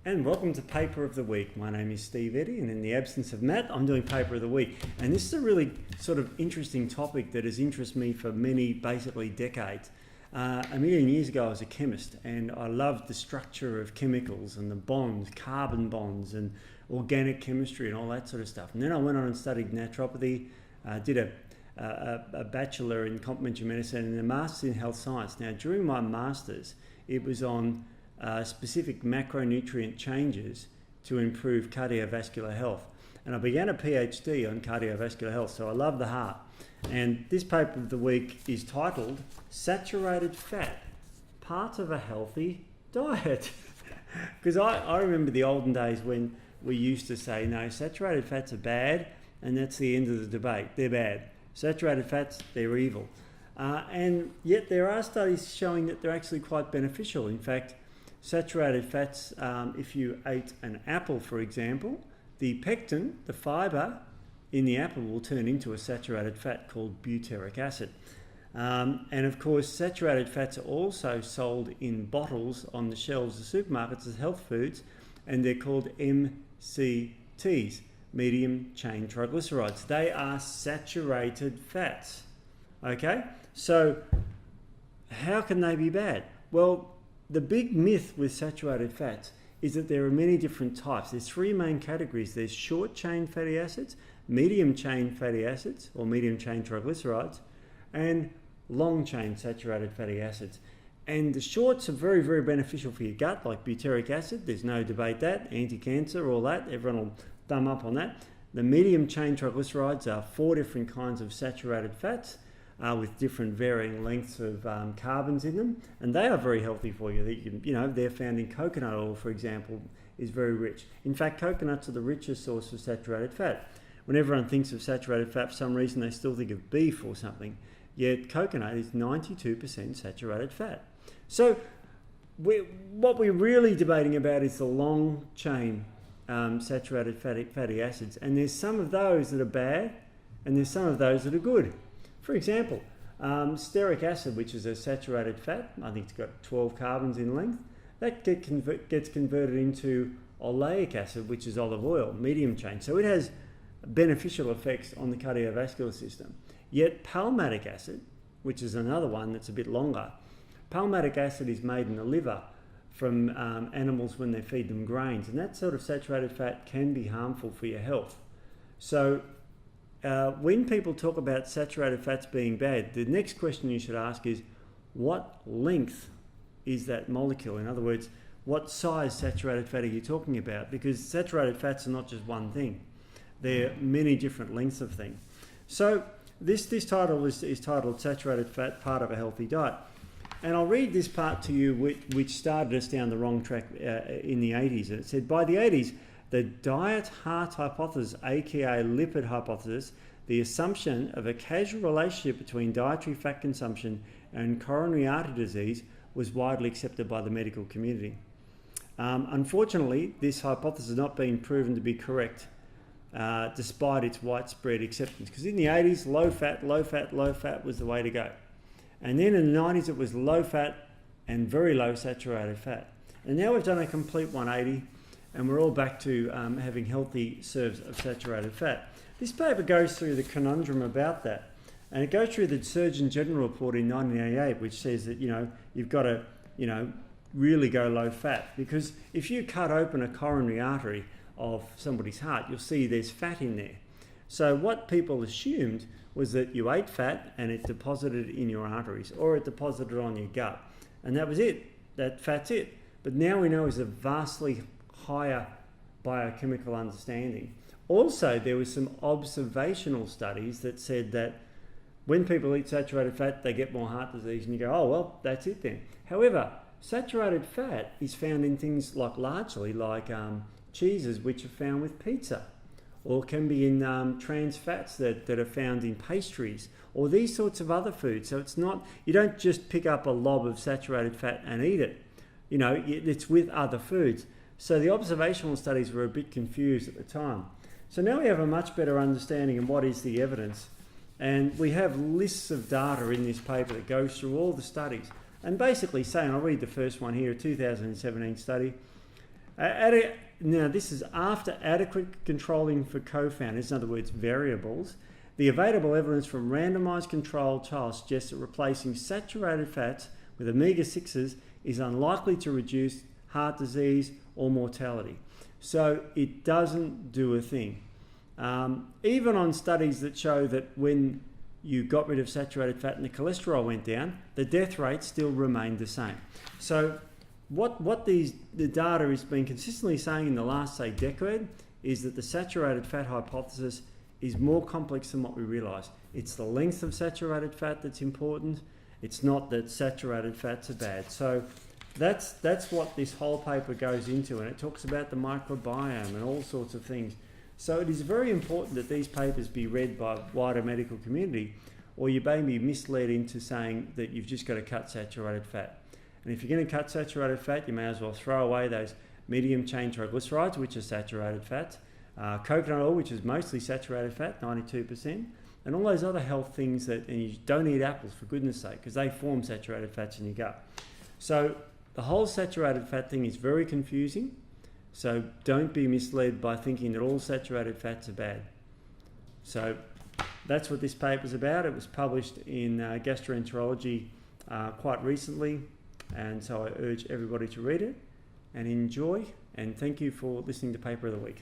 And welcome to Paper of the Week. My name is Steve Eddy, and in the absence of Matt, I'm doing Paper of the Week. And this is a really sort of interesting topic that has interested me for many, basically decades. A million years ago, I was a chemist, and I loved the structure of chemicals and the bonds, carbon bonds, and organic chemistry and all that sort of stuff. And then I went on and studied naturopathy, did a bachelor in complementary medicine and a master's in health science. Now, during my master's, it was on specific macronutrient changes to improve cardiovascular health. And I began a PhD on cardiovascular health, so I love the heart. And this paper of the week is titled Saturated Fat, Part of a Healthy Diet. Because I remember the olden days when we used to say, no, saturated fats are bad, and that's the end of the debate. They're bad. Saturated fats, they're evil. And yet there are studies showing that they're actually quite beneficial. In fact, saturated fats, if you ate an apple, for example, the pectin, the fibre in the apple, will turn into a saturated fat called butyric acid. And of course, saturated fats are also sold in bottles on the shelves of supermarkets as health foods, and they're called MCTs, medium chain triglycerides. They are saturated fats. Okay, so how can they be bad? Well, the big myth with saturated fats is that there are many different types. There's three main categories. There's short chain fatty acids, medium chain fatty acids or medium chain triglycerides, and long chain saturated fatty acids. And the shorts are very, very beneficial for your gut, like butyric acid. There's no debate that. Anti-cancer, all that. Everyone will thumb up on that. The medium chain triglycerides are 4 different kinds of saturated fats with different varying lengths of carbons in them, and they are very healthy for you. They're found in coconut oil, for example, is very rich. In fact, coconuts are the richest source of saturated fat. When everyone thinks of saturated fat, for some reason they still think of beef or something, yet coconut is 92% saturated fat. So what we're really debating about is the long chain saturated fatty acids, and there's some of those that are bad and there's some of those that are good. For example, stearic acid, which is a saturated fat, I think it's got 12 carbons in length, that gets converted into oleic acid, which is olive oil, medium chain. So it has beneficial effects on the cardiovascular system. Yet palmatic acid, which is another one that's a bit longer, palmatic acid is made in the liver from animals when they feed them grains, and that sort of saturated fat can be harmful for your health. So when people talk about saturated fats being bad, the next question you should ask is, what length is that molecule? In other words, what size saturated fat are you talking about? Because saturated fats are not just one thing. There are many different lengths of things. So this title is titled Saturated Fat, Part of a Healthy Diet. And I'll read this part to you, which started us down the wrong track in the 80s. And it said, by the 80s, the diet heart hypothesis, aka lipid hypothesis, the assumption of a causal relationship between dietary fat consumption and coronary artery disease, was widely accepted by the medical community. Unfortunately, this hypothesis has not been proven to be correct, despite its widespread acceptance. Because in the 80s, low fat was the way to go. And then in the 90s, it was low fat and very low saturated fat. And now we've done a complete 180, and we're all back to having healthy serves of saturated fat. This paper goes through the conundrum about that, and it goes through the Surgeon General report in 1988, which says that you've got to really go low fat, because if you cut open a coronary artery of somebody's heart, you'll see there's fat in there. So what people assumed was that you ate fat and it deposited in your arteries, or it deposited on your gut, and that was it. That fat's it. But now we know is a vastly higher biochemical understanding. Also, there were some observational studies that said that when people eat saturated fat, they get more heart disease, and you go, oh, well, that's it then. However, saturated fat is found in things largely like cheeses, which are found with pizza, or can be in trans fats that are found in pastries, or these sorts of other foods. So it's not, you don't just pick up a lob of saturated fat and eat it. It's with other foods. So the observational studies were a bit confused at the time. So now we have a much better understanding of what is the evidence. And we have lists of data in this paper that goes through all the studies. And basically saying, I'll read the first one here, a 2017 study. Now, this is after adequate controlling for confounders, in other words, variables. The available evidence from randomized controlled trials suggests that replacing saturated fats with omega-6s is unlikely to reduce heart disease or mortality. So it doesn't do a thing. Even on studies that show that when you got rid of saturated fat and the cholesterol went down, the death rate still remained the same. So what the data has been consistently saying in the last, say, decade is that the saturated fat hypothesis is more complex than what we realise. It's the length of saturated fat that's important. It's not that saturated fats are bad. So that's what this whole paper goes into, and it talks about the microbiome and all sorts of things. So it is very important that these papers be read by wider medical community, or you may be misled into saying that you've just got to cut saturated fat. And if you're going to cut saturated fat, you may as well throw away those medium chain triglycerides, which are saturated fat, coconut oil, which is mostly saturated fat, 92%, and all those other health things and you don't eat apples for goodness sake, because they form saturated fats in your gut. So the whole saturated fat thing is very confusing. So don't be misled by thinking that all saturated fats are bad. So that's what this paper's about. It was published in Gastroenterology quite recently, and so I urge everybody to read it and enjoy, and thank you for listening to Paper of the Week.